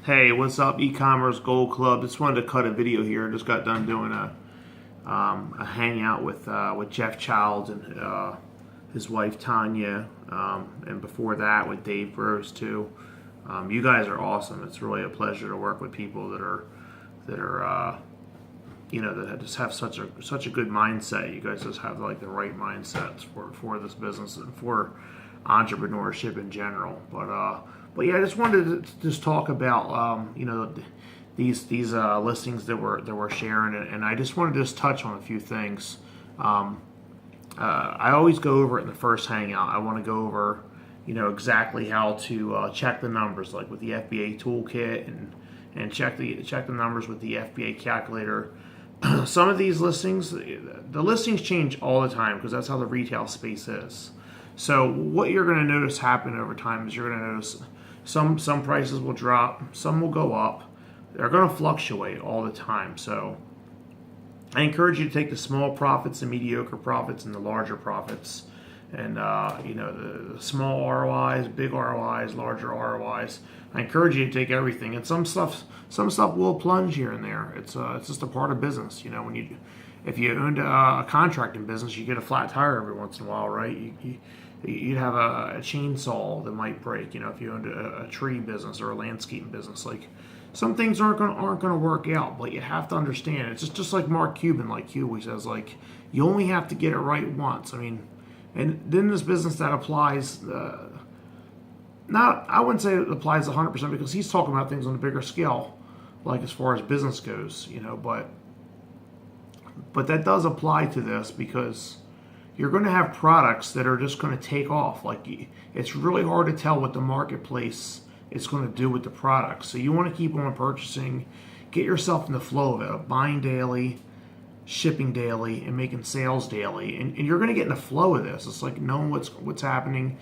Hey, what's up, E-Commerce Gold Club? Just wanted to cut a video here. Just got done doing a hangout with Jeff Childs and his wife Tanya, and before that with Dave Rose too. You guys are awesome. It's really a pleasure to work with people that just have such a good mindset. You guys just have like the right mindsets for this business and for entrepreneurship in general. But yeah, I just wanted to just talk about these listings that we're sharing, and I just wanted to just touch on a few things. I always go over it in the first hangout. I want to go over exactly how to check the numbers, like with the FBA toolkit, and check the numbers with the FBA calculator. Some of these listings, the listings change all the time because that's how the retail space is. So what you're going to notice happen over time is you're going to notice some prices will drop, some will go up. They're going to fluctuate all the time. So I encourage you to take the small profits, the mediocre profits, and the larger profits. And the small ROIs, big ROIs, larger ROIs. I encourage you to take everything. And some stuff will plunge here and there. It's just a part of business. If you owned a contracting business, you get a flat tire every once in a while, right? You'd have a chainsaw that might break. If you owned a tree business or a landscaping business, like some things aren't gonna work out. But you have to understand. It's just like Mark Cuban, like Q, he says, like you only have to get it right once. I mean. And then this business that applies, I wouldn't say it applies 100% because he's talking about things on a bigger scale, like as far as business goes, but that does apply to this because you're going to have products that are just going to take off. Like it's really hard to tell what the marketplace is going to do with the products. So you want to keep on purchasing, get yourself in the flow of it, buying daily, shipping daily, and making sales daily, and you're going to get in the flow of this. It's like knowing what's happening.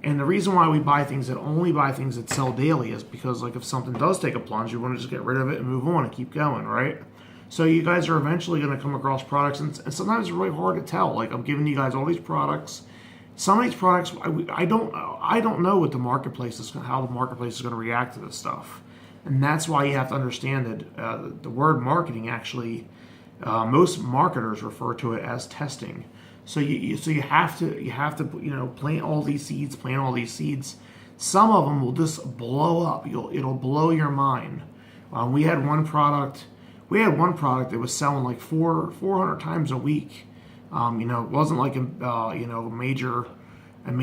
And the reason why we only buy things that sell daily is because, like, if something does take a plunge, you want to just get rid of it and move on and keep going, right? So you guys are eventually going to come across products, and sometimes it's really hard to tell. Like, I'm giving you guys all these products. Some of these products, I don't know what the marketplace is, how the marketplace is going to react to this stuff, and that's why you have to understand that the word marketing actually. Most marketers refer to it as testing. So you have to plant all these seeds. Some of them will just blow up. It'll blow your mind. We had one product that was selling like 400 times a week. It wasn't like a major it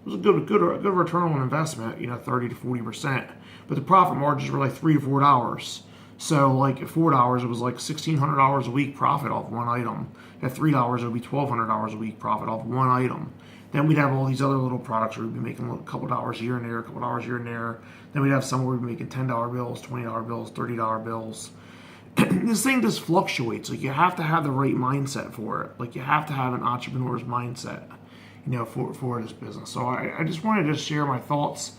was a good return on investment, 30 to 40%. But the profit margins were like $3 to $4. So like at $4, it was like $1,600 a week profit off one item. At $3, it would be $1,200 a week profit off one item. Then we'd have all these other little products where we'd be making a couple dollars here and there, a couple dollars here and there. Then we'd have some where we'd be making $10 bills, $20 bills, $30 bills. This thing just fluctuates. Like you have to have the right mindset for it. Like you have to have an entrepreneur's mindset, for this business. So I just wanted to share my thoughts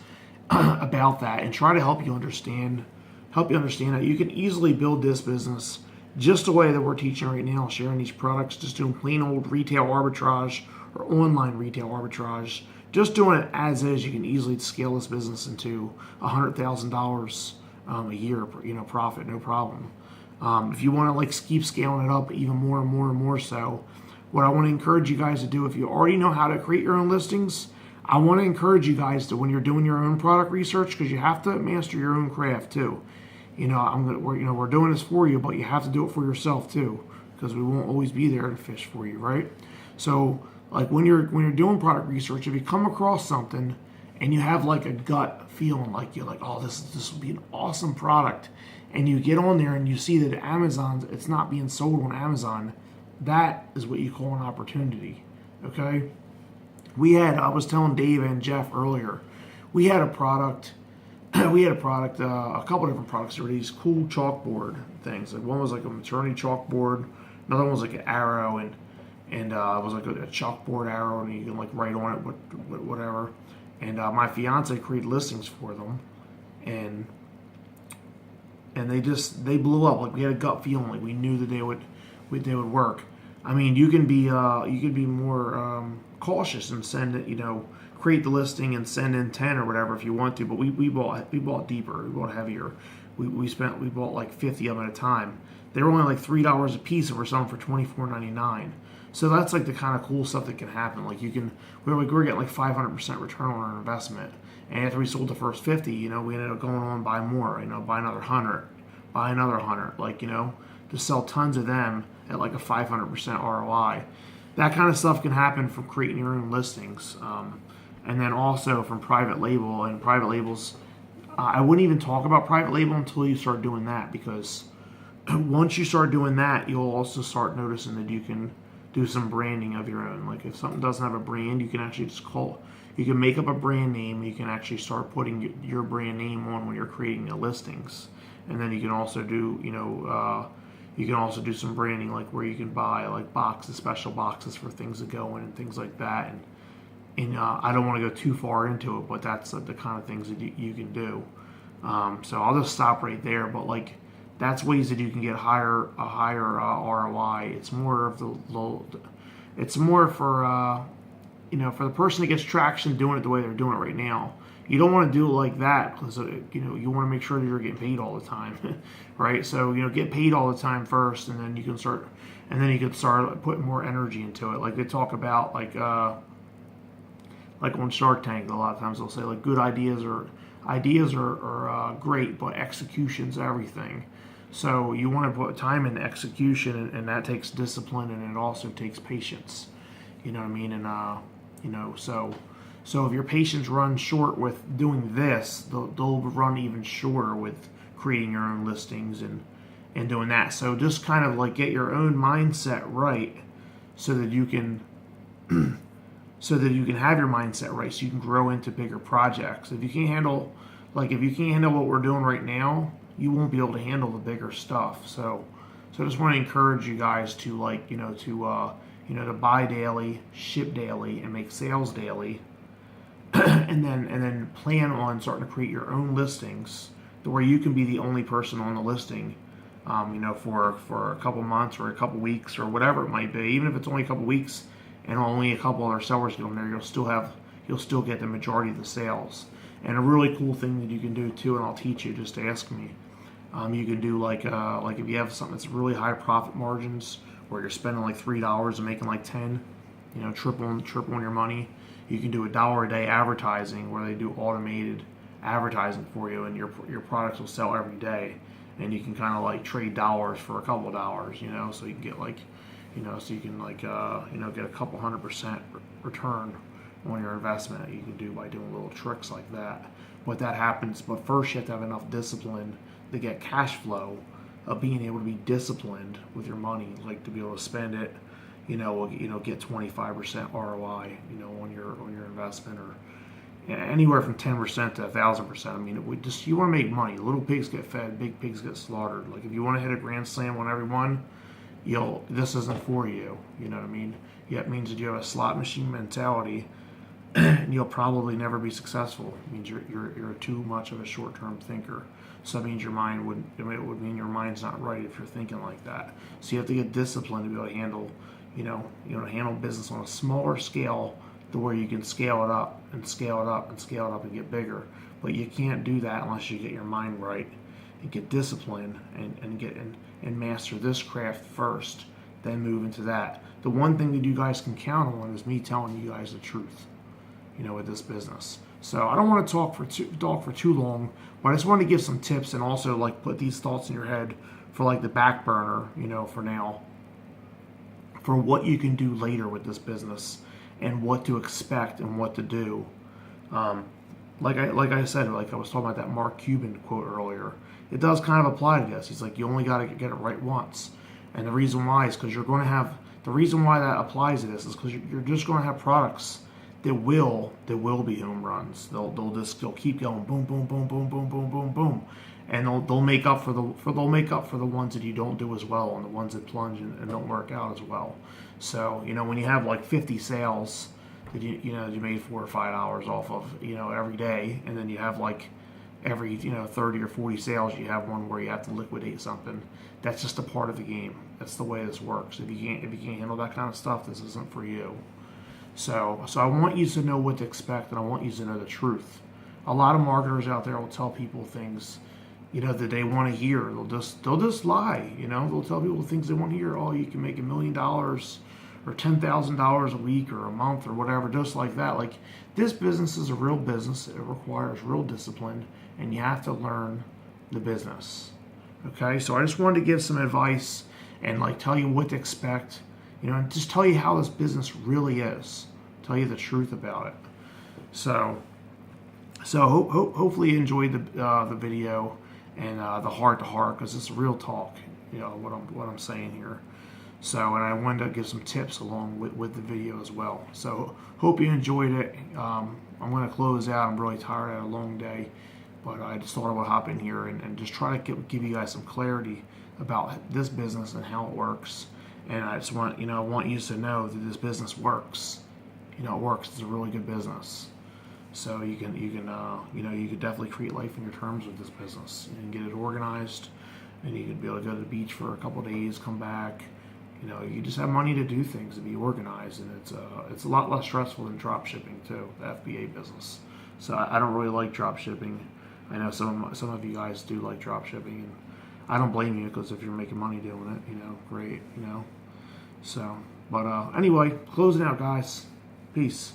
about that and try to help you understand that you can easily build this business just the way that we're teaching right now, sharing these products, just doing plain old retail arbitrage or online retail arbitrage, just doing it as is. You can easily scale this business into $100,000 a year, profit, no problem. If you want to keep scaling it up even more and more and more so, what I want to encourage you guys to do, if you already know how to create your own listings, I want to encourage you guys to, when you're doing your own product research, because you have to master your own craft too. We're doing this for you, but you have to do it for yourself too, because we won't always be there to fish for you, right? So, like when you're doing product research, if you come across something and you have like a gut feeling, like you're like, oh, this will be an awesome product, and you get on there and you see that it's not being sold on Amazon, that is what you call an opportunity. Okay. I was telling Dave and Jeff earlier, we had a product, a couple different products. There were these cool chalkboard things. Like one was like a maternity chalkboard, another one was like an arrow, and it was like a chalkboard arrow, and you can like write on it, whatever. And my fiance created listings for them, and they blew up. Like we had a gut feeling, like we knew that they would work. I mean, you can be more cautious and send create the listing and send in 10 or whatever if you want to, but we bought deeper, we bought heavier. We bought like 50 of them at a time. They were only like $3 a piece, and we're selling for $24.99. So that's like the kind of cool stuff that can happen. Like we're getting like 500% return on our investment. And after we sold the first 50, we ended up going on and buy more, buy another 100, buy another 100, to sell tons of them at like a 500% ROI. That kind of stuff can happen from creating your own listings. And then also from private label, and private labels, I wouldn't even talk about private label until you start doing that, because once you start doing that, you'll also start noticing that you can do some branding of your own. Like if something doesn't have a brand, you can actually you can make up a brand name. You can actually start putting your brand name on when you're creating the listings. And then you can also do, some branding, like where you can buy like boxes, special boxes for things to go in and things like that. And I don't want to go too far into it, but that's the kind of things that you can do. So I'll just stop right there. But like, that's ways that you can get a higher ROI. It's more of it's more for for the person that gets traction doing it the way they're doing it right now. You don't want to do it like that, because you want to make sure that you're getting paid all the time, right? So get paid all the time first, and then you can start putting more energy into it. Like they talk about like on Shark Tank, a lot of times they'll say like good ideas are great, but execution's everything. So you want to put time into execution, and that takes discipline, and it also takes patience. You know what I mean? And so if your patience runs short with doing this, they'll run even shorter with creating your own listings and doing that. So just kind of like get your own mindset right, so that you can have your mindset right, so you can grow into bigger projects. If you can't handle what we're doing right now, you won't be able to handle the bigger stuff. So I just want to encourage you guys to to buy daily, ship daily, and make sales daily, and then plan on starting to create your own listings, to where you can be the only person on the listing, for a couple months or a couple weeks or whatever it might be. Even if it's only a couple weeks and only a couple other sellers get on there, you'll still get the majority of the sales. And a really cool thing that you can do too, and I'll teach you, just ask me. You can do like if you have something that's really high profit margins, where you're spending like $3 and making like 10, triple on your money. You can do $1 a day advertising, where they do automated advertising for you, and your products will sell every day, and you can kind of like trade dollars for a couple of dollars, so you can get get a couple 100% return on your investment. You can do by doing little tricks like that. But that happens. But first, you have to have enough discipline to get cash flow, of being able to be disciplined with your money, like to be able to spend it, get 25% ROI, on your investment, or anywhere from 10% to 1,000%. I mean, you want to make money. Little pigs get fed, big pigs get slaughtered. Like if you want to hit a grand slam on every one, this isn't for you. You know what I mean? Yeah, it means that you have a slot machine mentality, and you'll probably never be successful. It means you're too much of a short-term thinker. So that means it would mean your mind's not right if you're thinking like that. So you have to get disciplined to be able to handle, handle business on a smaller scale, to where you can scale it up and scale it up and scale it up and get bigger. But you can't do that unless you get your mind right and get disciplined and master this craft first, then move into that. The one thing that you guys can count on is me telling you guys the truth, with this business. So I don't want to talk for too long, but I just want to give some tips, and also like put these thoughts in your head for like the back burner, for now, for what you can do later with this business, and what to expect and what to do. Like I said, like I was talking about that Mark Cuban quote earlier, it does kind of apply to this. He's like, you only got to get it right once. And the reason why is because the reason why that applies to this is because you're just going to have products that will be home runs. They'll keep going, boom, boom, boom, boom, boom, boom, boom, boom, and they'll make up for the ones that you don't do as well, and the ones that plunge and don't work out as well. So when you have like 50 sales that you made 4 or 5 hours off of every day, and then you have like every 30 or 40 sales you have one where you have to liquidate something. That's just a part of the game. That's the way this works. If you can't handle that kind of stuff, this isn't for you. So I want you to know what to expect, and I want you to know the truth. A lot of marketers out there will tell people things, that they want to hear. They'll just lie. They'll tell people things they want to hear. Oh, you can make $1 million or $10,000 a week or a month or whatever, just like that. Like, this business is a real business. It requires real discipline, and you have to learn the business. Okay, so I just wanted to give some advice and tell you what to expect. And just tell you how this business really is. Tell you the truth about it. So hopefully you enjoyed the video and the heart to heart, because it's real talk. What I'm saying here. So, and I wanted to give some tips along with the video as well. So hope you enjoyed it. I'm going to close out. I'm really tired. I had a long day, but I just thought I would hop in here and just try to give you guys some clarity about this business and how it works. And I just want I want you to know that this business works. It works. It's a really good business. So you can definitely create life in your terms with this business. You can get it organized, and you can be able to go to the beach for a couple of days, come back. You just have money to do things, to be organized, and it's a lot less stressful than drop shipping too, the FBA business. So I don't really like drop shipping. I know some of you guys do like drop shipping, and I don't blame you, because if you're making money doing it, great, So, but anyway, closing out, guys. Peace.